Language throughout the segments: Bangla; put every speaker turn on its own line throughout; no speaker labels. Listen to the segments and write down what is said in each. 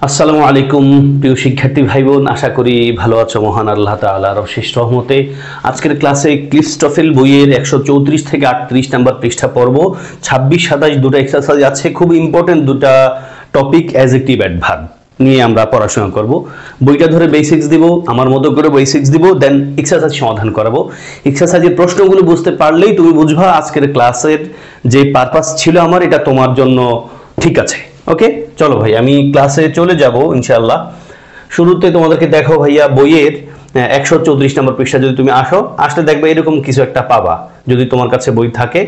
আসসালামু আলাইকুম প্রিয় শিক্ষার্থী ভাই বোন, আশা করি ভালো আছো মহান আল্লাহ তাআলার অশেষ রহমতে। আজকের ক্লাসে ক্লিস্টফেল বইয়ের 134 থেকে 38 নম্বর পৃষ্ঠা পড়ব। 26-27 দুটো এক্সারসাইজ আছে, খুব ইম্পর্টেন্ট দুটো টপিক, অ্যাডজেক্টিভ অ্যাডভার্ব নিয়ে আমরা পড়াশোনা করব। বইটা ধরে বেসিক্স দিব, আমার মতো করে বেসিক্স দিব, দেন এক্সারসাইজ সমাধান করাবো। এক্সারসাইজের প্রশ্নগুলো বুঝতে পারলেই তুমি বুঝবা আজকের ক্লাসের যে পারপাস ছিল আমার, এটা তোমার জন্য ঠিক আছে। ওকে, চলো ভাই আমি ক্লাসে চলে যাব ইনশাআল্লাহ। শুরুতে তোমাদেরকে দেখো ভাইয়া, বইয়ের 134 নম্বর পৃষ্ঠা যদি তুমি আসলে দেখবে এরকম কিছু একটা পাবা। যদি তোমার কাছে বই থাকে,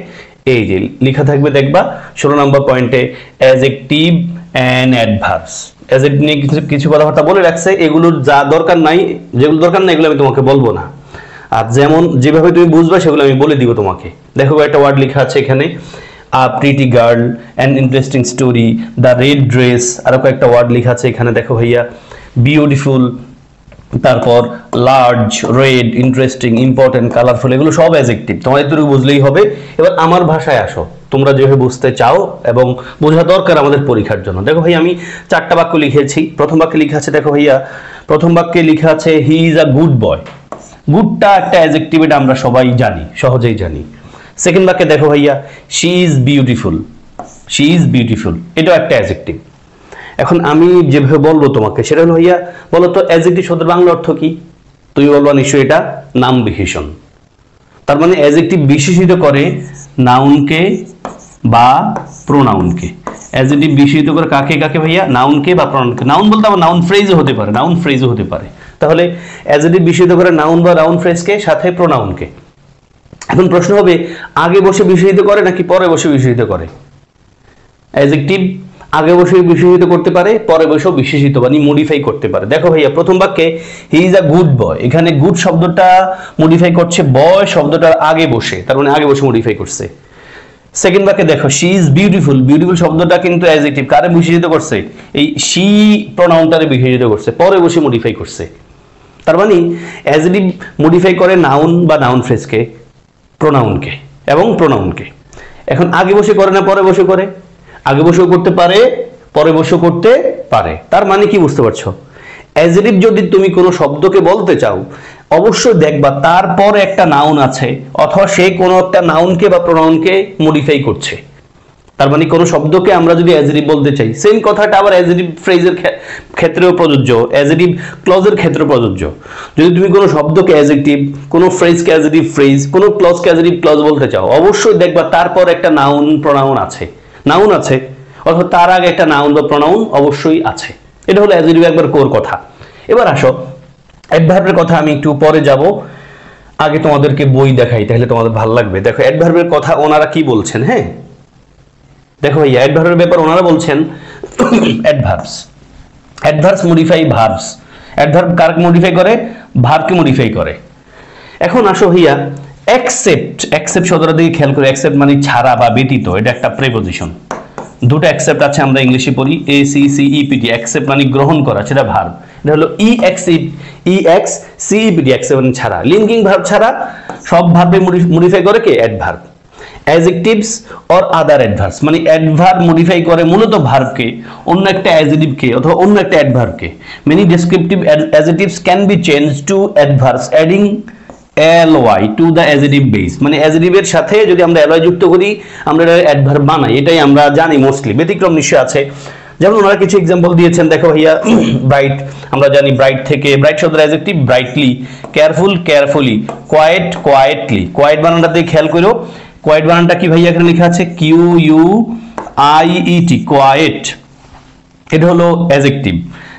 এই যে লেখা থাকবে দেখবা 16 নম্বর পয়েন্টে অ্যাডজেক্টিভ অ্যান্ড অ্যাডভার্বস। অ্যাডজেক্টিভ নিয়ে কিছু কথাবার্তা বলে রাখছে, এগুলোর যা দরকার নাই, যেগুলো দরকার নাই এগুলো আমি তোমাকে বলবো না, আর যেভাবে তুমি বুঝবা সেগুলো আমি বলে দিব তোমাকে। দেখো একটা ওয়ার্ড লেখা আছে এখানে, a pretty girl, an interesting story, the red dress, আরো কয়েকটা ওয়ার্ড লেখা আছে এখানে দেখো ভাইয়া, বিউটিফুল, তারপর large, red, interesting, important, colourful, এগুলো সব অ্যাডজেক্টিভ। তোমাদের একটু বুঝলেই হবে। এবার আমার ভাষায় আসো, তোমরা যেভাবে বুঝতে চাও এবং বোঝা দরকার আমাদের পরীক্ষার জন্য। দেখো ভাই আমি 4টা বাক্য লিখেছি। প্রথম বাক্যে লেখা আছে, দেখো ভাইয়া প্রথম বাক্যে লেখা আছে he is a good boy. গুডটা একটা অ্যাডজেক্টিভ, এটা আমরা সবাই জানি, সহজেই জানি। সেকেন্ড বাক্যে দেখো ভাইয়া she is beautiful, she is beautiful, এটাও একটা অ্যাডজেক্টিভ। এখন আমি যেভাবে বলবো তোমাকে সেটা হলো, ভাইয়া বলো তো অ্যাডজেক্টিভ শব্দের বাংলা অর্থ কি? তুমি বলবা নিশ্চয়ই এটা নাম বিশেষণ। তার মানে অ্যাডজেক্টিভ বিশেষিত করে নাউনকে বা প্রোনাউনকে। অ্যাডজেক্টিভ বিশেষিত করে কাকে কাকে ভাইয়া? নাউনকে বা প্রোনাউনকে। নাউন বলতে আবার নাউন ফ্রেজও হতে পারে, নাউন ফ্রেজও হতে পারে। তাহলে অ্যাডজেক্টিভ বিশেষিত করে নাউন বা নাউন ফ্রেজকে, সাথে প্রোনাউনকে। এখন প্রশ্ন হবে, আগে বসে বিশেষিত করে নাকি পরে বসে বিশেষিত করে? অ্যাডজেক্টিভ আগে বসে বিশেষিত করতে পারে, পরে বসেও বিশেষিত মানে মডিফাই করতে পারে। দেখো ভাইয়া প্রথম বাক্যে he is a good boy, এখানে গুড শব্দটা মডিফাই করছে বয় শব্দটার আগে বসে, তার মানে আগে বসে মডিফাই করছে। সেকেন্ড বাক্যে দেখো শি ইজ বিউটিফুল, বিউটিফুল শব্দটা কিন্তু অ্যাডজেক্টিভ, কারে বিশেষিত করছে? এই শি প্রোনাউনটারে বিশেষিত করছে, পরে বসে মডিফাই করছে। তার মানে অ্যাডজেক্টিভ মডিফাই করে নাউন বা নাউন ফ্রেজকে, প্রোনাউনকে এবং প্রোনাউনকে। এখন আগে বসে করে না পরে বসে করে? আগে বসেও করতে পারে, পরে বসেও করতে পারে। তার মানে কি বুঝতে পারছো? অ্যাডজেক্টিভ যদি তুমি কোনো শব্দকে বলতে চাও, অবশ্যই দেখবা তারপর একটা নাউন আছে, অথবা সে কোনো একটা নাউনকে বা প্রোনাউনকে মডিফাই করছে। তার মানে কোনো শব্দকে আমরা যদি অ্যাডজেক্টিভ বলতে চাই, সেম কথাটা আবার অ্যাডজেক্টিভ ফ্রেজের ক্ষেত্রেও প্রযোজ্য, অ্যাডজেক্টিভ ক্লজের ক্ষেত্রে প্রযোজ্য। যদি তুমি কোনো শব্দকে অ্যাডজেক্টিভ, কোনো ফ্রেজকে অ্যাডজেক্টিভ ফ্রেজ, কোনো ক্লজকে অ্যাডজেক্টিভ ক্লজ বলতে চাও, অবশ্যই দেখবা তারপর একটা নাউন প্রোনাউন আছে, নাউন আছে, অথবা তার আগে একটা নাউন বা প্রোনাউন অবশ্যই আছে। এটা হলো অ্যাডজেক্টিভ একবার কোর কথা। এবার আসো অ্যাডভার্বের কথা আমি একটু পরে যাব, আগে তোমাদেরকে বই দেখাই, তাহলে তোমাদের ভালো লাগবে। দেখো অ্যাডভার্বের কথা ওনারা কি বলছেন। হ্যাঁ দেখো ভাইয়া অ্যাডভার্বের ব্যাপার ওনারা বলছেন, adverbs, adverbs modify verbs. Adverb কারকে মডিফাই করে? ভার্বকে মডিফাই করে। এখন আসো ভাইয়া অ্যাকসেপ্ট, অ্যাকসেপ্ট শব্দটা দিকে খেয়াল করে। অ্যাকসেপ্ট মানে ছাড়া বা ব্যতীত, এটা একটা প্রেপোজিশন। দুটো অ্যাকসেপ্ট আছে, আমরা ইংলিশে পড়ি ACCEPT। অ্যাকসেপ্ট মানে গ্রহণ করা, সেটা ভার্ব। এটা হলো EXCEPT, অ্যাকসেপ্ট মানে ছাড়া। লিঙ্কিং ভার্ব ছাড়া সব ভার্বে মডিফাই করে কে? Adverb. Adjectives or other adverbs, মানে অ্যাডভার্ব মডিফাই করে মূলত ভার্বকে, অন্য একটা অ্যাডজেক্টিভকে অথবা অন্য একটা অ্যাডভার্বকে। Many descriptive adjectives can be change to adverbs adding ly to the adjective base. মানে অ্যাডজেক্টিভের সাথে যদি আমরা ly যুক্ত করি, আমরা এটা অ্যাডভার্ব বানাই, এটাই আমরা জানি মোস্টলি। ব্যতিক্রম নিশ্চয় আছে, যেমন ওনারা কিছু এক্সাম্পল দিয়েছেন। দেখো ভাইয়া ব্রাইট, আমরা জানি ব্রাইট থেকে, ব্রাইট শব্দের adjective brightly, careful carefully, quiet quietly. Quiet বানানটাতে খেয়াল করো, কোয়াইট বানানটা কি ভাইয়া এখানে লেখা আছে? QUIET, কোয়াইট, এটা হলো অ্যাডজেক্টিভ।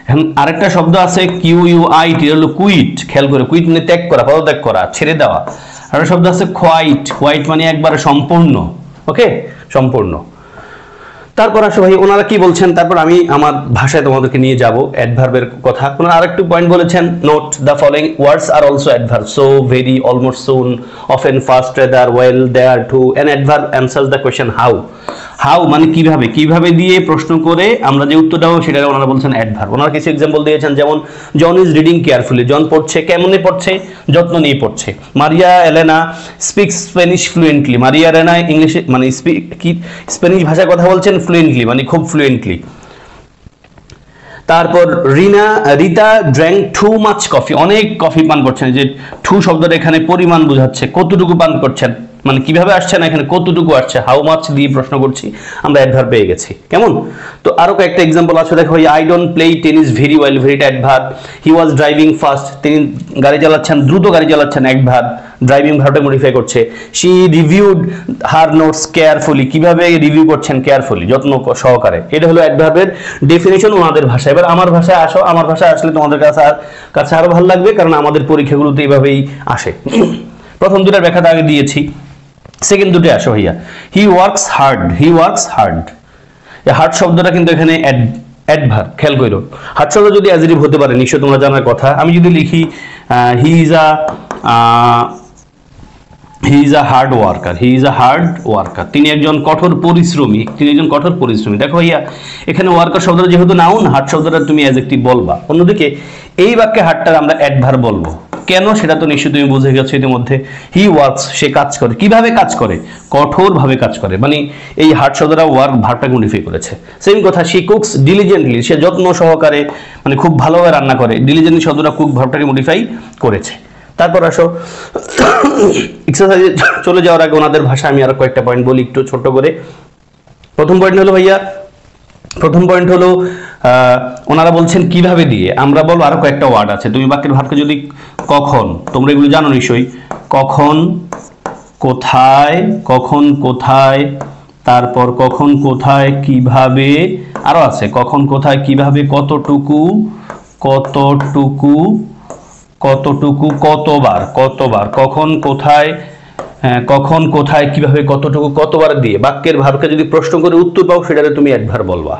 এখন আরেকটা শব্দ আছে QUIT, এটা হলো কুইট। খেয়াল করে, কুইট মানে ত্যাগ করা, পদত্যাগ করা, ছেড়ে দেওয়া। আরেকটা শব্দ আছে কোয়াইট, কোয়াইট মানে একবারে সম্পূর্ণ। ওকে, সম্পূর্ণ। তারপর আসো ভাই ওনারা কি বলছেন, তারপর আমি আমার ভাষায় তোমাদেরকে নিয়ে যাব অ্যাডভার্বের কথা। ওনারা আরেকটু পয়েন্ট বলেছেন, note the following words are also adverb, so, very, almost, soon, often, fast, rather, well, there, too. An adverb answers the question how. How মানে কিভাবে, কিভাবে দিয়ে প্রশ্ন করে আমরা যে উত্তরটা পাবো সেটা ওনারা বলছেন অ্যাডভার্ব। ওনারা কিছু এক্সাম্পল দিয়েছেন, যেমন জন ইজ রিডিং কেয়ারফুলি, জন পড়ছে কেমনে পড়ছে? যত্ন নিয়ে পড়ছে। মারিয়া এলেনা স্পিক্স স্প্যানিশ ফ্লুয়েন্টলি, মারিয়া এলেনা ইংলিশে মানে স্প্যানিশ ভাষায় কথা বলছেন ফ্লুয়েন্টলি, মানে খুব ফ্লুয়েন্টলি। তারপর Rita drank too much coffee, অনেক কফি পান করছেন। যে টু শব্দটা এখানে পরিমাণ বোঝাচ্ছে, কতটুকু পান করছেন, মানে কিভাবে আসছে না এখানে কতটুকু আসছে, হাউ মাচ দিয়ে প্রশ্ন করছি, আমরা অ্যাডভার্ব পেয়ে গেছি। কেমন? তো আরো কয়েকটা एग्जांपल আছে, দেখো I don't play tennis very well, ভেরিটা adverb. He was driving fast, তিনি গাড়ি চালাচ্ছেন, দ্রুত গাড়ি চালাচ্ছেন, অ্যাডভার্ব। ড্রাইভিং ভার্বটা মডিফাই করছে। She reviewed her notes carefully, কিভাবে রিভিউ করছেন, কেয়ারফুলি, যত্ন সহকারে। এটা হলো অ্যাডভার্বের ডেফিনিশন ওনাদের ভাষায়। এবার আমার ভাষায় আসো, আমার ভাষায় আসলে তোমাদের কাছে আরো ভালো লাগবে, কারণ আমাদের পরীক্ষাগুলোতে এইভাবেই আসে। প্রথম দুটার ব্যাখ্যাটা আগে দিয়েছি, সেকেন্ড দুটো আসো ভাইয়া। He works hard, he works hard, এই হার্ড শব্দটা কিন্তু এখানে অ্যাডভার্ব, খেয়াল করো। হার্ড শব্দ যদি অ্যাডজেক্টিভ হতে পারে নিশ্চয়ই তোমরা জানার কথা। আমি যদি লিখি he is a hard worker, he is a hard worker, তিনি একজন কঠোর পরিশ্রমী, তিনি একজন কঠোর পরিশ্রমী। দেখো ভাইয়া এখানে ওয়ার্কার শব্দটা যেহেতু নাউন, হার্ড শব্দটা তুমি অ্যাডজেক্টিভ বলবা। অন্যদিকে এই বাক্যে হার্ডটা আমরা অ্যাডভার্ব বলবো। কেন সেটা তো নিশ্চয়ই তুমি বুঝে গেছো ইতিমধ্যে। হি ওয়ার্কস, সে কাজ করে, কিভাবে কাজ করে, কঠোরভাবে কাজ করে, মানে এই হার্ড শব্দটা ওয়ার্ক ভার্বটাকে মডিফাই করেছে। সেম কথা, শি কুকস ডিলিজেন্টলি, সে যত্ন সহকারে, মানে খুব ভালোভাবে রান্না করে, ডিলিজেন্টলি শব্দটা কুক ভার্বটাকে মডিফাই করেছে। তারপর আসো এক্সারসাইজে চলে যাওয়ার আগে ওনাদের ভাষা আমি আরো কয়েকটা পয়েন্ট বলি একটু ছোট করে। প্রথম পয়েন্ট হলো ভাইয়া, প্রথম পয়েন্ট হলো ওনারা বলছেন কিভাবে দিয়ে, আমরা বলবো আরো কয়েকটা ওয়ার্ড আছে। তুমি বাক্যের ভাবকে যদি কখন, তোমরা এগুলো জানো নিশ্চয়ই, কখন কোথায়, কখন কোথায়, তারপর কখন কোথায় কিভাবে, আরো আছে কখন কোথায় কিভাবে, কতটুকু, কতটুকু, কতটুকু, কতবার, কতবার, কখন কোথায়, কখন কোথায় কিভাবে, কতটুকু, কতবার দিয়ে বাক্যের ভাবকে যদি প্রশ্ন করে উত্তর পাও সেটাকে তুমি অ্যাডভার্ব বলবা।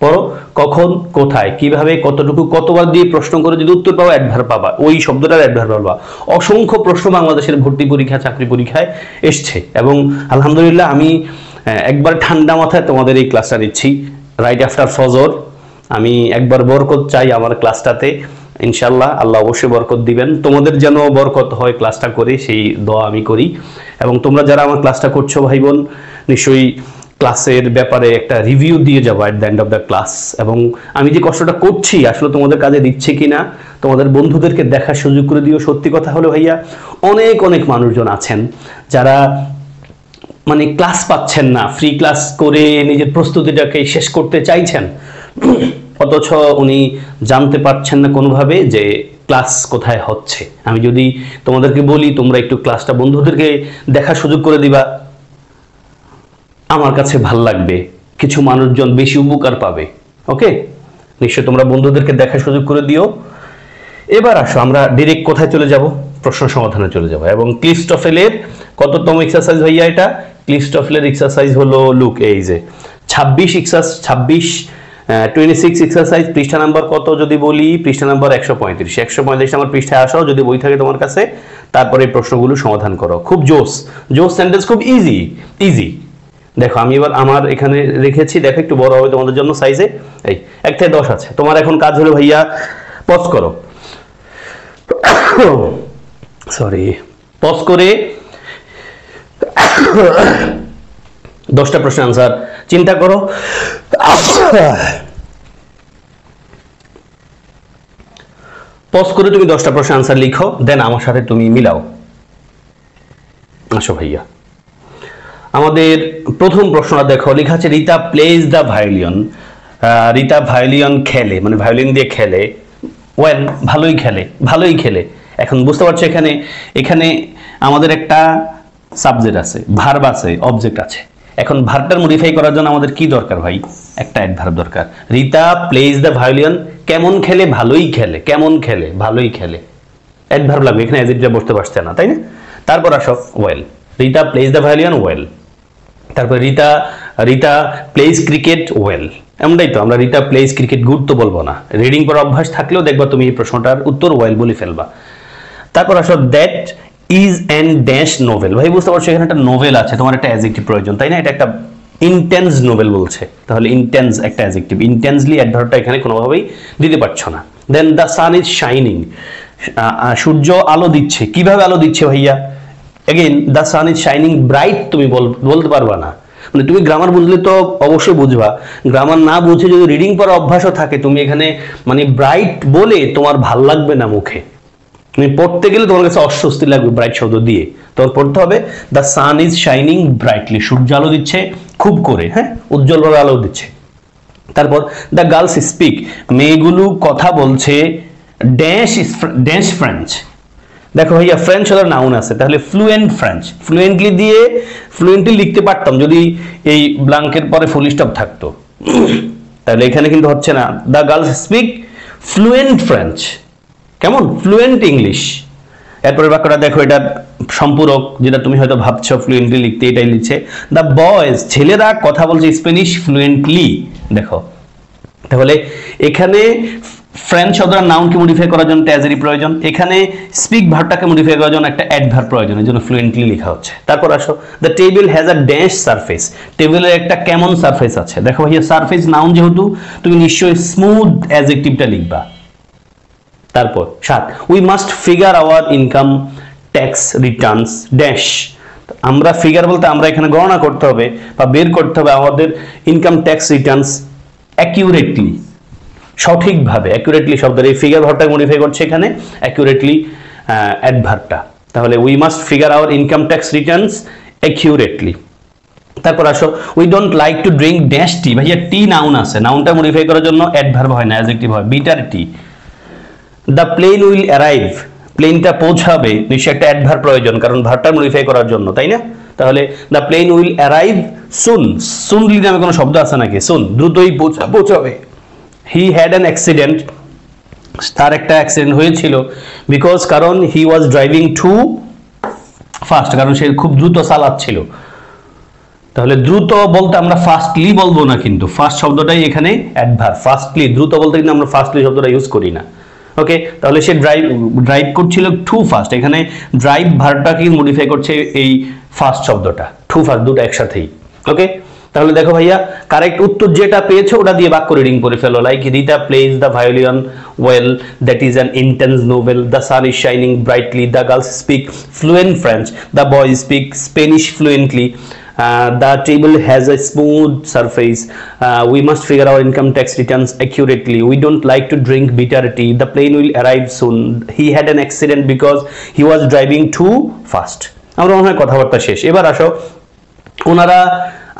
পড়ো, কখন কোথায় কিভাবে কতটুকু কতবার দিয়ে প্রশ্ন করে যদি উত্তর পাও অ্যাডভার্ব পাবা, ওই শব্দটার অ্যাডভার্ব বলবা। অসংখ্য প্রশ্ন বাংলাদেশের ভর্তি পরীক্ষা, চাকরি পরীক্ষায় এসছে, এবং আলহামদুলিল্লাহ আমি একবার ঠান্ডা মাথায় তোমাদের এই ক্লাসটা দিচ্ছি রাইট আফটার ফজর। আমি একবার বরকত চাই আমার ক্লাসটাতে, ইনশাল্লাহ আল্লাহ অবশ্যই বরকত দিবেন। তোমাদের যেন বরকত হয় ক্লাসটা করে, সেই দোয়া আমি করি। এবং তোমরা যারা আমার ক্লাসটা করছো ভাই বোন, নিশ্চয়ই ক্লাসের ব্যাপারে একটা রিভিউ দিয়ে যাবো at the end of the class. এবং আমি যে কষ্টটা করছি আসলে তোমাদের কাজে দিচ্ছে কিনা, তোমাদের বন্ধুদেরকে দেখার সুযোগ করে দিও। সত্যি কথা হলো ভাইয়া, অনেক অনেক মানুষজন আছেন যারা মানে ক্লাস পাচ্ছেন না, ফ্রি ক্লাস করে নিজের প্রস্তুতিটাকে শেষ করতে চাইছেন, অথচ উনি জানতে পারছেন না কোনোভাবে যে ক্লাস কোথায় হচ্ছে। আমি যদি তোমাদেরকে বলি তোমরা একটু ক্লাসটা বন্ধুদেরকে দেখার সুযোগ করে দিবা, আমার কাছে ভাল লাগবে, কিছু মানুষজন বেশি উপকার পাবে। ওকে, নিশ্চয় তোমরা বন্ধুদেরকে দেখার সুযোগ করে দিও। এবার আসো আমরা ডাইরেক্ট কোথায় চলে যাব, প্রশ্ন সমাধানে চলে যাব। এবং ক্লিস্টফেলের কততম এক্সারসাইজ ভাইয়া এটা? ক্লিস্টফেলের এক্সারসাইজ হলো লুক, এই যে 26 এক্সারসাইজ, পৃষ্ঠা নাম্বার কত যদি বলি, পৃষ্ঠা নাম্বার 135 নাম্বার পৃষ্ঠায় আসো যদি বই থাকে তোমার কাছে, তারপরে এই প্রশ্নগুলো সমাধান করো। খুব জোস সেন্টেন্স, খুব ইজি। দেখো আমি এবার আমার এখানে রেখেছি, দেখো একটু বড় হবে তোমাদের জন্য সাইজে, এই 1 থেকে 10 আছে। তোমার এখন কাজ হলো ভাইয়া পজ করো, সরি, পজ করে 10টা প্রশ্নের আনসার চিন্তা করো। পজ করে তুমি 10টা প্রশ্নের আনসার লিখো, দেন আমার সাথে তুমি মিলাও। আসো ভাইয়া, আমাদের প্রথম প্রশ্নটা দেখো, লেখা আছে Rita plays the violin. Rita violin খেলে, মানে ভায়োলিন দিয়ে খেলে। ওয়েল, ভালোই খেলে। এখন বুঝতে পারছো এখানে আমাদের একটা সাবজেক্ট আছে, ভার্ব আছে, অবজেক্ট আছে। এখন ভার্বটার মডিফাই করার জন্য আমাদের কি দরকার ভাই? একটা অ্যাডভার্ব দরকার। রিতা প্লেজ দ্য ভায়োলিন, কেমন খেলে? ভালোই খেলে। কেমন খেলে? ভালোই খেলে। অ্যাডভার্ব লাগবে, এখানে অ্যাডজেক্টিভ বসতে পারছে না, তাই না? তারপর আসো well, Rita plays the violin well. তারপর রিতা প্লেজ ক্রিকেট ওয়েল। এমনটাই তো, আমরা রিতা প্লেজ ক্রিকেট গুড তো বলবো না, রিডিং করার অভ্যাস থাকলেও দেখবা তুমি এই প্রশ্নটার উত্তর ওয়েল বলে ফেলবা। তারপর আসো that is an dash novel. ভাই বুঝতে পারছো এখানে একটা নোভেল আছে, তোমার একটা অ্যাডজেক্টিভ প্রয়োজন, তাই না? এটা একটা ইন্টেন্স নোভেল বলছে, তাহলে ইন্টেন্স একটা অ্যাডজেক্টিভ, ইন্টেন্সলি অ্যাডভার্বটা এখানে কোনোভাবেই দিতে পারছো না। দেন দ্য সান ইজ শাইনিং, সূর্য আলো দিচ্ছে। কিভাবে আলো দিচ্ছে ভাইয়া? Again the sun is shining bright তুমি বলতে পারবা না, মানে তুমি গ্রামার বুঝলে তো অবশ্যই বুঝবা, গ্রামার না বুঝে যদি রিডিং পড়ার অভ্যাসও থাকে, তুমি এখানে মানে ব্রাইট বলে তোমার ভাল লাগবে না মুখে, তুমি পড়তে গেলে তোমার কাছে অস্বস্তি লাগবে ব্রাইট শব্দ দিয়ে। তোমার পড়তে হবে the sun is shining brightly, সূর্য আলো দিচ্ছে খুব করে, হ্যাঁ, উজ্জ্বলভাবে আলো দিচ্ছে। তারপর দ্য গার্লস স্পিক, মেয়েগুলো কথা বলছে ড্যাশ ফ্রেঞ্চ। দেখো ভাইয়া ফ্রেঞ্চ হলো নাউন আছে, তাহলে ফ্লুয়েন্ট ফ্রেঞ্চ, ফ্লুয়েন্টলি দিয়ে ফ্লুয়েন্টলি লিখতে পারতাম যদি এই ব্ল্যাঙ্কের পরে ফুল স্টপ থাকতো, তাহলে এখানে কিন্তু হচ্ছে না। The girls speak fluent French, কেমন ফ্লুয়েন্ট ইংলিশ। এরপরের বাক্যটা দেখো, এটা সম্পূরক, যেটা তুমি হয়তো ভাবছো ফ্লুয়েন্টলি লিখতে, এটাই লিখছে। দ্য বয়েজ, ছেলেরা কথা বলছে স্প্যানিশ ফ্লুয়েন্টলি। দেখো তাহলে এখানে ফ্রেঞ্চ শব্দটার নাউনকে মডিফাই করার জন্য অ্যাডজেক্টিভ প্রয়োজন, এখানে স্পিক ভার্বটাকে মডিফাই করার জন্য একটা অ্যাডভার্ব প্রয়োজন, এর জন্য ফ্লুয়েন্টলি লেখা হচ্ছে। তারপর আসো, the table has a dash surface, টেবিলের একটা কেমন সারফেস আছে। দেখো ভাইয়া সারফেস নাউন যেহেতু, তুমি নিশ্চয়ই স্মুথ অ্যাডজেক্টিভটা লিখবা। তারপর 7, we must figure our income tax returns dash. আমরা ফিগার বলতে আমরা এখানে গণনা করতে হবে বা বের করতে হবে আমাদের ইনকাম ট্যাক্স রিটার্নস অ্যাকিউরেটলি, সঠিকভাবে। অ্যাকিউরেটলি শব্দের এই ফিগার ভার্বটাকে মডিফাই করছে এখানে অ্যাকিউরেটলি অ্যাডভার্বটা। তাহলে we must figure our income tax returns accurately. তারপর আসো, we don't like to drink dash tea. ভাইয়া টি নাউন আছে, নাউনটা মডিফাই করার জন্য অ্যাডভার্ব হয় না, অ্যাডজেক্টিভ হয়, bitter tea. The plane will arrive, প্লেনটা পৌঁছাবে, নিশ্চয়ই একটা অ্যাডভার্ব প্রয়োজন, কারণ ভার্বটা মডিফাই করার জন্য, তাই না? তাহলে দ্য প্লেন উইল অ্যারাইভ সুন, সুনলি নামে কোনো শব্দ আছে নাকি? সুন দ্রুতই পৌঁছাবে। হি হ্যাড অ্যান অ্যাক্সিডেন্ট, তার একটা অ্যাক্সিডেন্ট হয়েছিল, বিকজ কারণ হি ওয়াজ ড্রাইভিং টু ফাস্ট, কারণ সে খুব দ্রুত চালাচ্ছিল। তাহলে দ্রুত বলতে আমরা ফাস্টলি বলবো না, কিন্তু ফাস্ট শব্দটাই এখানে অ্যাডভার্ব। ফাস্টলি, দ্রুত বলতে কিন্তু আমরা ফাস্টলি শব্দটা ইউজ করি না। ওকে, তাহলে সে ড্রাইভ করছিল টু ফাস্ট, এখানে ড্রাইভ ভার্বটাকে মডিফাই করছে এই ফাস্ট শব্দটা, টু ফাস্ট, দুটো একসাথেই। ওকে, তাহলে দেখো ভাইয়া কারেক্ট উত্তর যেটা পেয়েছো ওটা দিয়ে বাক্য রিডিং করে ফেলো। Like Rita plays the violin well, that is an intense novel, the sun is shining brightly, the girls speak fluent French, the boys speak Spanish fluently, the table has a smooth surface, we must figure our income tax returns accurately, we don't like to drink bitter tea, the plane will arrive soon, he had an accident because he was driving too fast। আমরা মনে হয় কথাবার্তা শেষ। এবার আসো, ওনারা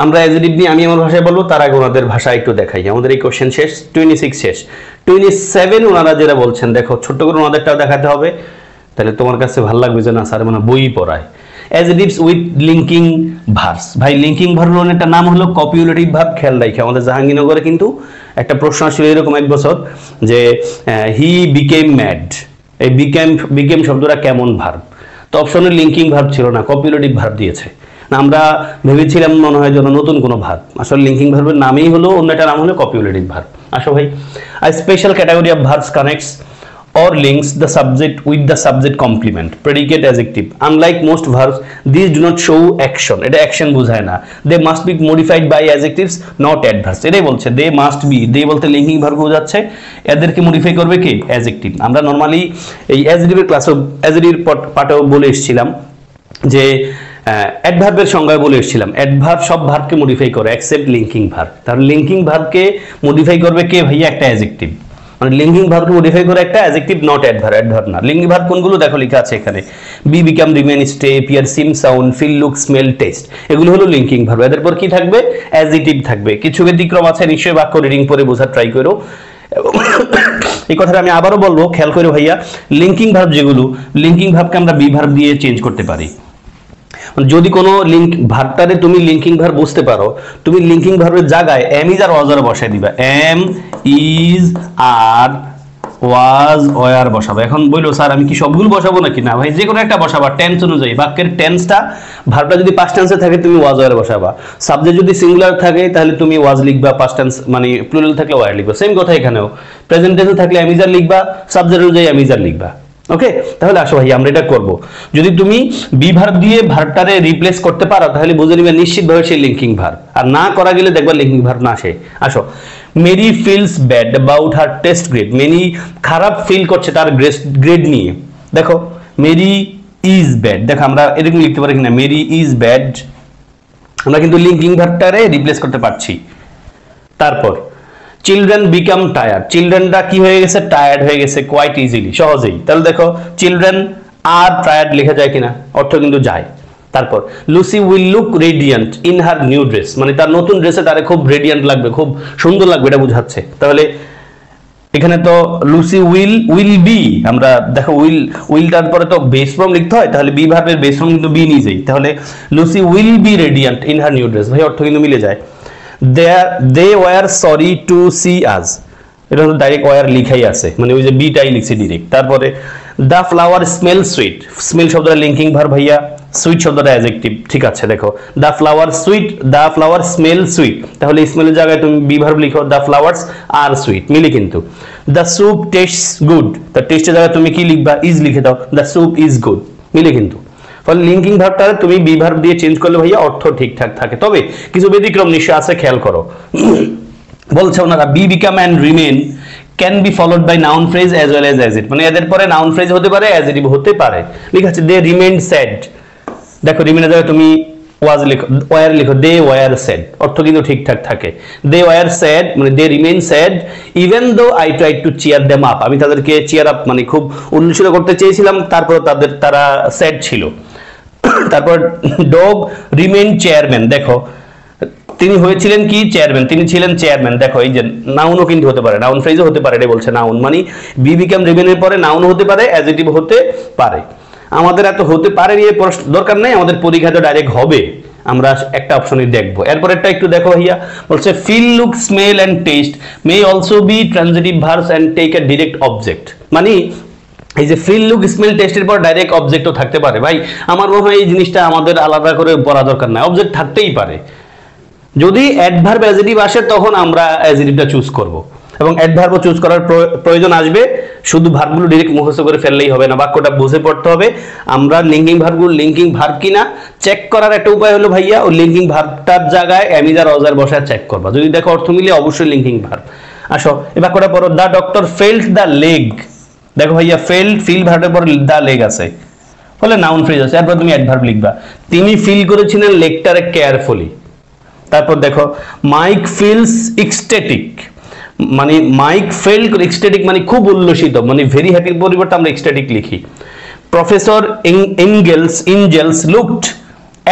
আমরা অ্যাডজেক্টিভ নিয়ে আমি আমার ভাষায় বলবো, তার আগে ওনাদের ভাষা একটু দেখাই। আমাদের এই কোশ্চেন শেষ, 26 শেষ, 27 ওনারা যেটা বলছেন দেখো, ছোট্ট করে ওনাদেরটাও দেখাতে হবে, তাহলে তোমার কাছে ভালো লাগবে যে না স্যার মানে বই পড়ায়। অ্যাডজেক্টিভস উইথ লিঙ্কিং ভার্বস, ভাই লিঙ্কিং ভার্বের একটা নাম হলো কপিউলেটিভ ভার্ব। খেয়াল রাখি, আমাদের জাহাঙ্গীরনগরে কিন্তু একটা প্রশ্ন আসলে এরকম এক বছর যে হি বিকেম ম্যাড, এই বিকেম শব্দটা কেমন ভার্ব? তো অপশনে লিঙ্কিং ভার্ব ছিল না, কপিউলেটিভ ভার্ব দিয়েছে। আমরা ভেবেছিলাম মনে হয় যেন নতুন কোনো ভার্ব, আসলে লিঙ্কিং ভার্বের নামেই হলো, অন্য একটা নাম হলো কপিউলেটিভ ভার্ব। আসো ভাই, আ special category of verbs connects or links the subject with the subject complement predicate adjective, unlike most verbs these do not show action, এটা অ্যাকশন বোঝায় না। they must be modified by adjectives not adverbs, এটাই বলছে they must be, they বলতে লিঙ্কিং ভার্ব বোঝাচ্ছে, এদেরকে মডিফাই করবে কে? অ্যাডজেক্টিভ। আমরা নরমালি এই অ্যাডজেক্টিভের ক্লাসে অ্যাডজেক্টিভ পার্টেও বলে এসেছিলাম যে অ্যাডভার্বের সংজ্ঞায় বলে এসেছিলাম অ্যাডভার্ব সব ভার্বকে মডিফাই করে এক্সেপ্ট লিঙ্কিং ভার্ব। তাহলে লিঙ্কিং ভার্বকে মডিফাই করবে কে ভাইয়া? একটা অ্যাডজেক্টিভ। মানে লিঙ্কিং ভার্বকে মডিফাই করে একটা অ্যাডজেক্টিভ, নট অ্যাডভার্ব, অ্যাডভার্ব না। লিঙ্কিং ভার্ব কোনগুলো দেখো লেখা আছে এখানে, be, become, remain, stay, appear, seem, sound, feel, look, smell, taste, এগুলো হলো লিঙ্কিং ভার্ব। এদের পর কি থাকবে? অ্যাডজেক্টিভ থাকবে। কিছু ব্যতিক্রম আছে, নিশ্চয়ই বাক্য রিডিং পরে বোঝার ট্রাই করো। এই কথাটা আমি আবারও বলবো, খেয়াল করে ভাইয়া, লিঙ্কিং ভার্ব যেগুলো, লিঙ্কিং ভার্বকে আমরা বি ভার্ব দিয়ে চেঞ্জ করতে পারি। যদি কোনো লিঙ্ক ভার্বটারে তুমি লিঙ্কিং ভার্ব বুঝতে পারো, তুমি লিঙ্কিং ভার্বের জায়গায় এম ইজ আর ওয়াজ আর বসাই দিবা, am is are was were বসাবো। এখন বললো স্যার আমি কি সবগুলো বসাবো নাকি? না ভাই, যে কোনো একটা বসাবা টেন্স অনুযায়ী। বাক্যের টেন্সটা, ভার্বটা যদি পাস্ট টেন্সে থাকে তুমি ওয়াজ ওয়ার বসাবা, সাবজেক্ট যদি সিঙ্গুলার থাকে তাহলে তুমি ওয়াজ লিখবা, পাস্ট টেন্স মানে প্লুরাল থাকলে ওয়ার লিখবা। সেম কথা এখানেও, প্রেজেন্ট টেন্সে থাকলে এম ইজ আর লিখবা, সাবজেক্ট অনুযায়ী এম ইজ আর লিখবা। ওকে, তাহলে আসো ভাই আমরা এটা করব। যদি তুমি বি ভার্ব দিয়ে ভার্বটারে রিপ্লেস করতে পারো তাহলে বুঝে নিবে নিশ্চিতভাবে সেই লিঙ্কিং ভার্ব, আর না করা গেলে দেখবা লিঙ্কিং ভার্ব না আসে। আসো, Mary feels bad about her test grade, Mary খারাপ ফিল করছে তার গ্রেড নিয়ে। দেখো মেরি ইজ ব্যাড, দেখো আমরা এরকম লিখতে পারি কিনা, মেরি ইজ ব্যাড আমরা কিন্তু লিঙ্কিং ভার্বটারে রিপ্লেস করতে পারছি। তারপর চিলড্রেন বিকাম টায়ার্ড, চিলড্রেনটা কি হয়ে গেছে, টায়ার্ড হয়ে গেছে কোয়াইট ইজিলি, সহজেই। তাহলে দেখো চিলড্রেন আর টায়ার্ড লেখা যায় কিনা, অর্থ কিন্তু যায়। তারপর Lucy will look radiant in her new dress, মানে তার নতুন ড্রেসে তারে খুব রেডিয়েন্ট লাগবে, খুব সুন্দর লাগবে, এটা বোঝাচ্ছে। তাহলে এখানে তো লুসি উইল বি, আমরা দেখো উইলটার পরে তো বেস ফর্ম লিখতে হয়, তাহলে বি ভার্বের বেস ফর্ম কিন্তু বি নিজেই। তাহলে Lucy will be radiant in her new dress, ভাই অর্থ কিন্তু মিলে যায়। They were sorry to see us, এটা তো ডাইরেক্ট ওয়ার লিখাই আছে, মানে ওই যে বিটাই লিখছি ডিরেক্ট। তারপরে the flower smell sweet, smell শব্দটা লিঙ্কিং ভার্ব ভাইয়া, সুইট শব্দটা অ্যাডজেক্টিভ, ঠিক আছে। দেখো the flower sweet, the flower smell sweet, তাহলে স্মেলের জায়গায় তুমি বি ভার্ব লিখো, দ্য ফ্লাওয়ার্স আর সুইট, মিলে কিন্তু। The soup tastes good, the টেস্টের জায়গায় তুমি কি লিখবা, ইজ লিখে দাও, দ্য স্যুপ ইজ গুড, মিলে কিন্তু। ফলে লিঙ্কিং ভার্বটা তুমি বি ভার্ব দিয়ে চেঞ্জ করলে ভাইয়া অর্থ ঠিকঠাক থাকে, তবে কিছু ব্যতিক্রম নিশ্চয় আছে, খেয়াল করো। বলছে ওনারা be become and remain can be followed by noun phrase as well as it, মানে এদের পরে নাউন ফ্রেজ হতে পারে, অ্যাজেটিভ হতে পারে। ঠিক আছে, দে রিমেন্ড স্যাড, দেখো রিমেনের জায়গায় তুমি ওয়াজ লিখো, ওয়ার লিখো, দে ওয়ার স্যাড, অর্থ কিন্তু ঠিকঠাক থাকে। দে ওয়ার স্যাড মানে they remain sad even though I tried to cheer them up, আমি তাদেরকে চিয়ার আপ মানে খুব উল্লসিত করতে চেয়েছিলাম, তারপর তারা স্যাড ছিল। তারপর ডগ রিমেন চেয়ারম্যান, দেখো তিনি হয়েছিলেন কি চেয়ারম্যান, তিনি ছিলেন চেয়ারম্যান। দেখো এই যে নাউনও কিন্তু হতে পারে, নাউন ফ্রেজও হতে পারে, এটা বলছে নাউন মানে বি বিকাম রিমেনের পরে নাউন হতে পারে, অ্যাডজেক্টিভ হতে পারে। আমাদের এত হতে পারে নিয়ে দরকার নেই, আমাদের পরীক্ষাতে ডাইরেক্ট হবে, আমরা একটা অপশনই দেখবো। এরপরেরটা একটু দেখো ভাইয়া, বলছে feel look smell and taste may also be transitive verbs and take a direct object, মানে এই যে ফিল লুক স্মেল টেস্টের পর ডাইরেক্ট অবজেক্টও থাকতে পারে। ভাই আমার মনে হয় এই জিনিসটা আমাদের আলাদা করে পড়া দরকার নাই, অবজেক্ট থাকতেই পারে। যদি অ্যাডভার্ব অ্যাডজেক্টিভ আসে তখন আমরা অ্যাডজেক্টিভটা চুজ করব, এবং অ্যাডভার্বও চুজ করার প্রয়োজন আসবে। শুধু ভার্বগুলো ডাইরেক্ট মুখস্থ করে ফেললেই হবে না, বাক্যটা বুঝে পড়তে হবে। আমরা লিঙ্কিং ভার্বগুলো লিঙ্কিং ভার্ব কিনা চেক করার একটা উপায় হলো ভাইয়া, ওই লিঙ্কিং ভার্বটার জায়গায় অ্যামিজার অজার বসায় চেক করবা, যদি দেখো অর্থ মিলে অবশ্যই লিঙ্কিং ভার্ব। আসো এই বাক্যটা পড়ো, the doctor felt the leg, দেখো ভাইয়া ফেল্ট ফিল ভার্বের পর দ্য লেগ আছে, ফলে নাউন ফ্রেজ আছে, এরপর তুমি অ্যাডভার্ব লিখবা। তিনি ফিল করেছিলেন লেগটারে কেয়ারফুলি। তারপর দেখো মাইক ফিলস এক্সটেটিক, মানে মাইক ফেল এক্সটেটিক মানে খুব উল্লসিত, মানে ভেরি হ্যাপির পরিবর্তে আমরা এক্সটেটিক লিখি। Professor Engels looked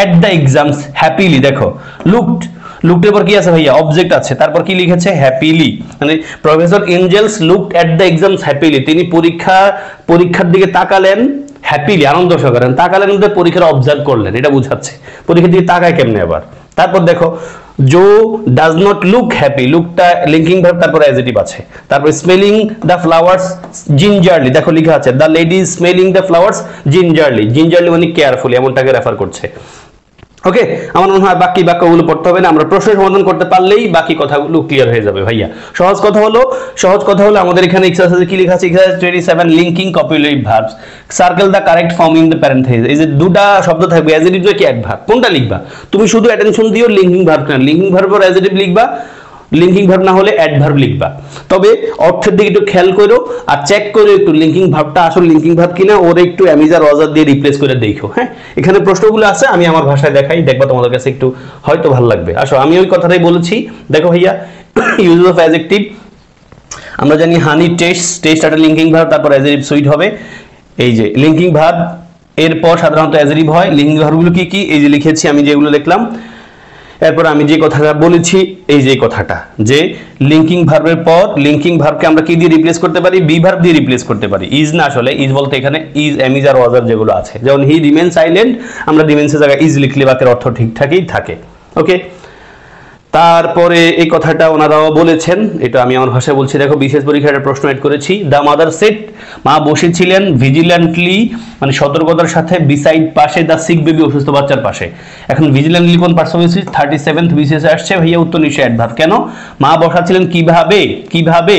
at the exams happily, দেখো লুকড, লুকডের পর কি আছে ভাইয়া, অবজেক্ট আছে, তারপর কি লিখেছে হ্যাপিলি, মানে professor Angels looked at the exams happily, তিনি পরীক্ষার দিকে তাকালেন হ্যাপিলি, আনন্দ সহকারে তাকালেন, পরীক্ষার অবজার্ভ করলেন, এটা বোঝাচ্ছে পরীক্ষার দিকে তাকায় কেমনে আবার। তারপর দেখো Joe does not look happy, লুকটা লিঙ্কিং ভার্ব, তারপর অ্যাডজেক্টিভ আছে। তারপর স্মেলিং দ্য ফ্লাওয়ার্স জিঞ্জারলি, দেখো লেখা আছে the lady smelling the flowers gingerly, gingerly মানে কেয়ারফুলি, এমনটাকে রেফার করছে। ওকে, আমার মনে হয় বাকি বাক্যগুলো পড়তে হবে না, আমরা প্রশ্ন সমাধান করতে পারলেই বাকি কথাগুলো ক্লিয়ার হয়ে যাবে ভাইয়া। সহজ কথা হলো আমাদের এখানে এক্সারসাইজে কি লেখা আছে, exercise 27 linking copular verbs, circle the correct form in the parenthesis. এই যে দুটো শব্দ থাকবে অ্যাডজেক্টিভ কি অ্যাডভার্ব, কোনটা লিখবা তুমি, শুধু অ্যাটেনশন দিও লিঙ্কিং ভার্ব না, লিঙ্কিং ভার্ব আর অ্যাডজেক্টিভ লিখবা, লিঙ্কিং ভার্ব না হলে অ্যাডভার্ব লিখবা। তবে অর্থের দিকে একটু খেয়াল করো আর চেক করো একটু লিঙ্কিং ভার্বটা আসলে লিঙ্কিং ভার্ব কিনা, ওরে একটু অ্যামিজার অজার দিয়ে রিপ্লেস করে দেখো। হ্যাঁ, এখানে প্রশ্নগুলো আছে, আমি আমার ভাষায় দেখাই, দেখবা তোমাদের কাছে একটু হয়তো ভালো লাগবে। আসো আমি ওই কথাটাই বলেছি, দেখো ভাইয়া ইউজ অফ অ্যাডজেক্টিভ আমরা জানি হানি টেস্ট একটা লিঙ্কিং ভার্ব, তারপর অ্যাডজেক্টিভ সুইট হবে। এই যে লিঙ্কিং ভার্ব এরপর সাধারণত অ্যাডজেক্টিভ হয়। লিঙ্কিং ভার্বগুলো কি কি, এই যে লিখেছি আমি, যেগুলো লিখলাম। এরপর আমি যে কথাটা বলেছি, এই যে কথাটা, যে লিঙ্কিং ভার্বের পর লিঙ্কিং ভার্বকে আমরা কি দিয়ে রিপ্লেস করতে পারি, বি ভার্ব দিয়ে রিপ্লেস করতে পারি। ইজ না, আসলে ইজ বলতে এখানে ইজ, এমিজ আর ওয়াজ যেগুলো আছে, যেমন হি রিমেন সাইলেন্ট, আমরা রিমেন্সের জায়গায় ইজ লিখলে বাক্যের অর্থ ঠিকঠাকই থাকে। ওকে, তারপরে এই কথাটা ওনারাও বলেছেন, এটা আমি আমার ভাষায় বলছি। দেখো বিশেষ পরীক্ষার প্রশ্ন এড করেছি, দ্য মাদার সেট, মা বসেছিলেন ভিজিল্যান্টলি মানে সতর্কতার সাথে, বিসাইড পাশে, দ্য সিক বেবি অসুস্থ বাচ্চার পাশে। এখন ভিজিল্যান্টলি কোন parts of speech, 37th BCS আসছে ভাইয়া, উত্তর নিশ্চয় অ্যাডভার্ব। কেন, মা বসাছিলেন কিভাবে,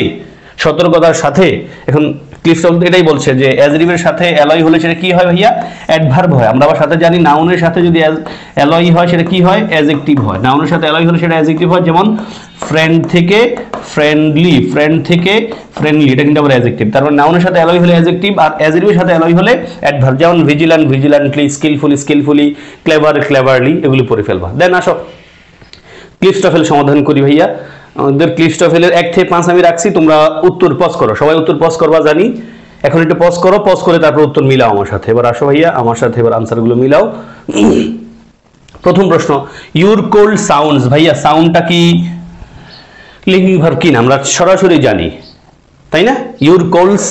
সতর্কতার সাথে। এখন ক্লিফট এটাই বলছে যে অ্যাজরিভের সাথে অ্যালয় হলে সেটা কি হয় ভাইয়া, অ্যাডভার্ব হয়। আমরা আবার সাথে জানি নাউনের সাথে যদি অ্যালয় হয় সেটা কি হয়, অ্যাডজেক্টিভ হয়। নাউনের সাথে অ্যালয় হলে সেটা অ্যাডজেক্টিভ হয়, যেমন ফ্রেন্ড থেকে ফ্রেন্ডলি, ফ্রেন্ড থেকে ফ্রেন্ডলি, এটা কিন্তু আবার অ্যাডজেক্টিভ। তারপর নাউনের সাথে অ্যালয় হলে অ্যাডজেক্টিভ, আর অ্যাজরিভের সাথে অ্যালয় হলে অ্যাডভার্ব, যেমন vigilant vigilantly, skilfully skilfully, clever cleverly, এগুলি পড়ে ফেলবা। দেন আসো ক্লিফটফেল সমাধান করি ভাইয়া। আমাদের ক্লিফটফেলের 1 থেকে 5 আমি রাখছি, তোমরা উত্তর পজ করো, সবাই উত্তর পজ করবা জানি। এখন একটু পজ করো, পজ করে তারপর উত্তর মিলাও আমার সাথে। এবার আসো ভাইয়া আমার সাথে এবার আনসারগুলো মিলাও। প্রথম প্রশ্ন, ইউর কোল্ড সাউন্ডস, ভাইয়া সাউন্ডটা কি লিঙ্কিং ভার্ব কিনা আমরা সরাসরি জানি, তাই না? ইউর কোল্ডস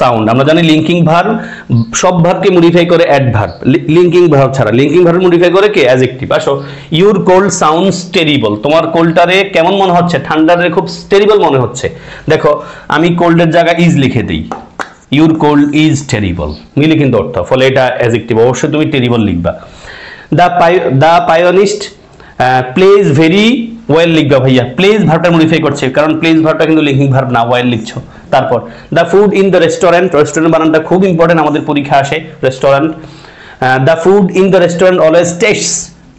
সাউন্ড আমরা জানি লিঙ্কিং ভার্ব, সব ভার্বকে মডিফাই করে অ্যাডভার্ব, লিঙ্কিং ভার্ব ছাড়া লিঙ্কিং ভার্ব মডিফাই করে কে, অ্যাডজেক্টিভ। আসো, ইউর কোল্ড সাউন্ডস টেরিবল, তোমার কোল্ডটারে কেমন মনে হচ্ছে, ঠান্ডারে খুব টেরিবল মনে হচ্ছে। দেখো আমি কোল্ডের জায়গায় ইজ লিখে দিই, ইউর কোল্ড ইজ টেরিবল, মিলে কিন্তু অর্থ, ফলে এটা অ্যাডজেক্টিভ, অবশ্যই তুমি টেরিবল লিখবা। দ্য পায়োনিস্ট প্লেজ ভেরি ওয়েল লিখবা ভাইয়া, প্লেজ ভার্বটা মডিফাই করছে, কারণ প্লেজ ভার্বটা কিন্তু লিঙ্কিং ভার্ব না, ওয়েল লিখছো। তারপর the food in the restaurant, restaurant বানানটা খুব ইম্পর্টেন্ট, আমাদের পরীক্ষা আসে restaurant. The food in the restaurant always tastes,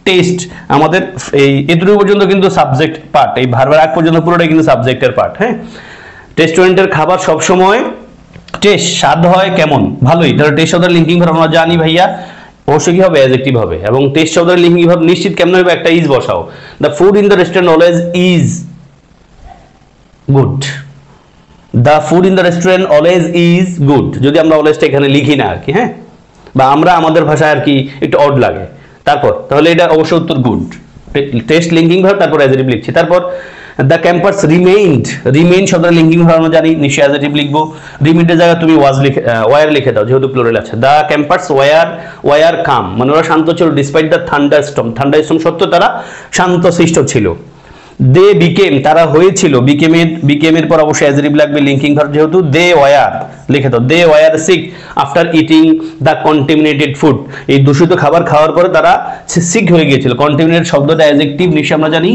test আমাদের এই এতটুকু পর্যন্ত কিন্তু সাবজেক্ট পার্ট, এই ভার্বের আগ পর্যন্ত পুরোটাই কিন্তু সাবজেক্টের পার্ট। হ্যাঁ, রেস্টুরেন্টের খাবার সবসময় টেস্ট, স্বাদ হয় কেমন, ভালোই। তাহলে টেস্ট শব্দের লিঙ্কিং ভার্ব আমরা জানি ভাইয়া, অবশ্যই কি হবে, অ্যাডজেক্টিভ হবে। এবং টেস্ট শব্দের লিঙ্কিং ভার্ব নিশ্চিত কেমন হবে, একটা ইজ বসাও। The food in the restaurant always is good, the food in the restaurant always is good, যদি আমরা অলওয়েজটা এখানে লিখি না আর কি, হ্যাঁ, বা আমরা আমাদের ভাষায় আর কি একটু অড লাগে। তারপর তাহলে এটা অবশ্যই উত্তর গুড, টেস্ট লিঙ্কিং ভার্ব, তারপর অ্যাডজেক্টিভ লিখছি। তারপর দ্য ক্যাম্পাস রিমেইনড, রিমেইন শব্দের লিঙ্কিং ভার্ব আমরা জানি, নিশ্চয়ই অ্যাডজেক্টিভ লিখবো। রিমেইনের জায়গায় তুমি ওয়াজ লিখে ওয়ার লিখে দাও, যেহেতু প্লুরাল আছে। দ্য ক্যাম্পাস ওয়ার কাম, মানে ওরা শান্ত ছিল, ডিসপাইট দ্য থান্ডারস্টর্ম, থান্ডারস্টর্ম সত্ত্বেও তারা শান্তশিষ্ট ছিল। দে বিকেম, তারা হয়েছিল, বিকেমের পর অবশ্যই অ্যাডজেক্টিভ লাগবে, লিঙ্কিং ভার্ব যেহেতু। দে ওয়ার লিখে দাও, they were sick after eating the contaminated food, এই দূষিত খাবার খাওয়ার পরে তারা সিক হয়ে গিয়েছিল। কন্টামিনেটেড শব্দটা অ্যাডজেক্টিভ, নিশ্চয়ই আমরা জানি,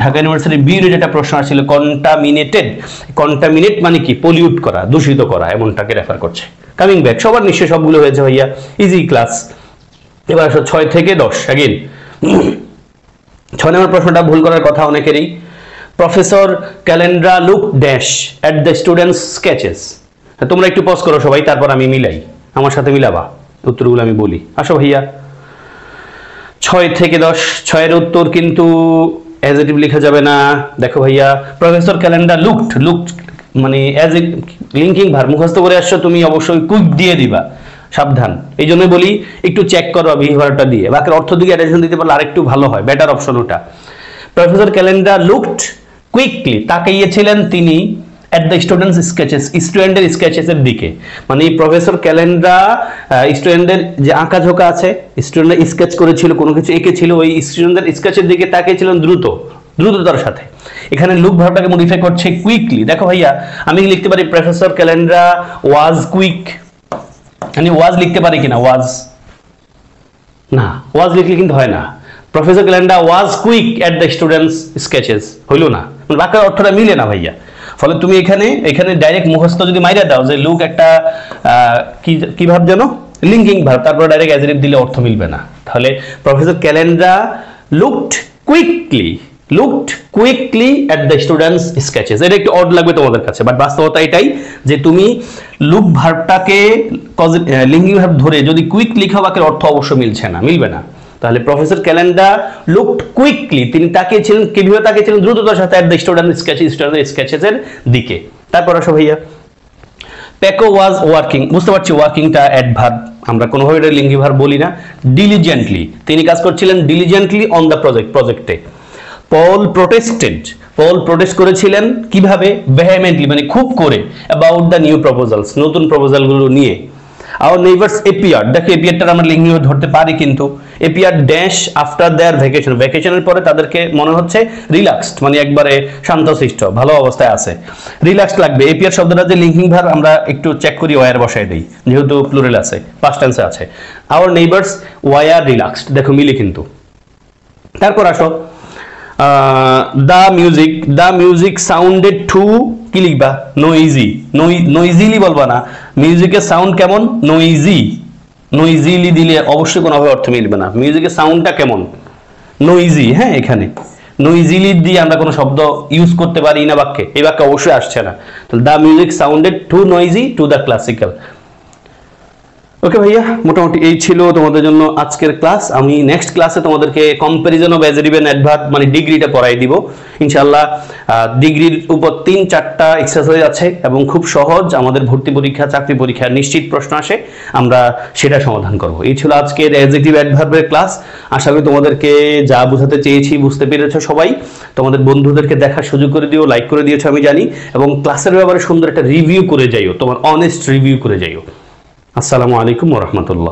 ঢাকা ইউনিভার্সিটি বির যেটা প্রশ্ন আসছিল, কন্টামিনেটেড, কন্টামিনেট মানে কি, পলিউট করা, দূষিত করা, এমনটাকে রেফার করছে। কামিং ব্যাক, সবার নিশ্চয়ই সবগুলো হয়েছে ভাইয়া, ইজি ক্লাস। এবার আসো 6 থেকে 10 অ্যাগেন। 6 নম্বর প্রশ্নটা ভুল করার কথা অনেকেরই। Professor Calandra look dash at the students sketches, তোমরা একটু পজ করো সবাই, তারপর আমি মিলাই, আমার সাথে মিলাবা, উত্তরগুলো আমি বলি। আসো ভাইয়া 6 থেকে 10, 6 এর উত্তর কিন্তু অ্যাডজেক্টিভ লেখা যাবে না। দেখো ভাইয়া, প্রফেসর ক্যালেন্ডার লুকড মানে অ্যাজ এ লিঙ্কিং ভার্ব, মুখস্থ করে আসছো তুমি, অবশ্যই কুইক দিয়ে দিবা, সাবধান। এই জন্য বলি একটু চেক করো বিহেভিয়ারটা দিয়ে, বাকি অর্থ দিকে অ্যাটেনশন দিতে পারলে আরেকটু ভালো হয়, বেটার অপশন ওটা। প্রফেসর ক্যালেন্ডার লুকড কুইকলি, তাকিয়েছিলেন তিনি at the students sketches, স্টুডেন্টের স্কেচেসের দিকে, মানে প্রফেসর ক্যালেন্ডার স্টুডেন্টের যে আঁকা ঝোঁকা আছে, স্টুডেন্টরা স্কেচ করেছিল, কোনো কিছু এঁকেছিল, ওই স্টুডেন্টের স্কেচের দিকে তাকিয়েছিলেন দ্রুততার সাথে। এখানে লুক ভার্বটাকে মডিফাই করছে কুইকলি। দেখো ভাইয়া, আমি লিখতে পারি প্রফেসর ক্যালেন্ডার ওয়াজ কুইক, আমি ওয়াজ লিখতে পারি কিনা, ওয়াজ না, ওয়াজ লিখলে কিন্তু হয় না। Professor calendar was quick at the students sketches, হইল না, বাক্যের অর্থটা মিলে না ভাইয়া। ফলে তুমি এখানে ডাইরেক্ট মুখস্থ যদি মাইরা দাও যে লুক একটা কি ভাব জানো, লিঙ্কিং ভার্ব, তারপর ডাইরেক্ট অ্যাডজেক্টিভ দিলে অর্থ মিলবে না। তাহলে professor calendar looked quickly at the students sketches, এটা একটু অড লাগবে তোমাদের কাছে, বাট বাস্তবতা এটাই যে তুমি লুক ভার্বটাকে লিঙ্কিং ভার্ব ধরে যদি কুইক লিখা, বাক্যের অর্থ অবশ্য মিলবে না। তাহলে প্রফেসর ক্যালেন্ডার লুকড কুইকলি, তিনি তাকিয়েছিলেন, কিভাবে তাকিয়েছিলেন, দ্রুততার সাথে এট দ্য স্টুডেন্ট স্কেচেস এর দিকে। তারপর আসো ভাইয়া, প্যাকো ওয়াজ ওয়ার্কিং, বুঝতে পারছি ওয়ার্কিংটা অ্যাডভার্ব, আমরা কোনোভাবে এটা লিঙ্কিং ভার্ব বলি না। ডিলিজেন্টলি, তিনি কাজ করছিলেন ডিলিজেন্টলি অন দ্য প্রজেক্টে। পল প্রোটেস্ট করেছিলেন কিভাবে, ভেহেমেন্টলি মানে খুব করে, অ্যাবাউট দ্য নিউ প্রপোজালস, নতুন প্রপোজালগুলো নিয়ে। আওয়ার নেইবার্স এপিয়ার, দেখো এপিয়ারটা আমরা লিঙ্কিং ধরতে পারি, কিন্তু appear dash after their vacation, ভ্যাকেশনের পরে তাদেরকে মনে হচ্ছে রিল্যাক্সড, মানে একবারে শান্তশিষ্ট, ভালো অবস্থায় আছে, রিল্যাক্সড লাগবে। এপিয়ার শব্দটা যে লিঙ্কিং ভার্ব, আমরা একটু চেক করি, ওয়ার বসাই দেই, যেহেতু প্লুরাল আছে, পাস্ট টেন্সে আছে। আওয়ার নেইবার্স ওয়ার রিল্যাক্সড, দেখো মিলে কিন্তু। তারপর আসো, দ্য মিউজিক সাউন্ডেড টু কি লিখবা? নইজি। নইজিলি বলবা না, মিউজিকের সাউন্ড কেমন? নইজি। নইজিলি দিলে অবশ্যই কোনোভাবে অর্থ মিলবে না। মিউজিকের সাউন্ডটা কেমন? নইজি। হ্যাঁ, এখানে নইজিলি দিয়ে আমরা কোনো শব্দ ইউজ করতে পারি না বাক্যে, এই বাক্যে অবশ্যই আসছে না। তাহলে the music sounded too noisy to the classical. Okay ভাইয়া, মোটামুটি এই ছিল তোমাদের জন্য আজকের ক্লাস। আমি নেক্সট ক্লাসে তোমাদেরকে comparison of adjective and adverb মানে ডিগ্রিটা পড়াই দিব ইনশাআল্লাহ। ডিগ্রির উপর 3-4টা এক্সারসাইজ আছে এবং খুব সহজ, আমাদের ভর্তি পরীক্ষা, চাকরি পরীক্ষার নিশ্চিত প্রশ্ন আসে, আমরা সেটা সমাধান করব। এই ছিল আজকের অ্যাডজেক্টিভ অ্যাডভার্বের ক্লাস। আশা করি তোমাদেরকে যা বোঝাতে চেয়েছি বুঝতে পেরেছো সবাই। তোমাদের বন্ধুদেরকে দেখার সুযোগ করে দিও, লাইক করে দিয়েছো আমি জানি, এবং ক্লাসের ব্যাপারে সুন্দর একটা রিভিউ করে যাইও, তোমার অনেস্ট রিভিউ করে যাইও। আসসালামু আলাইকুম ওয়া রাহমাতুল্লাহ।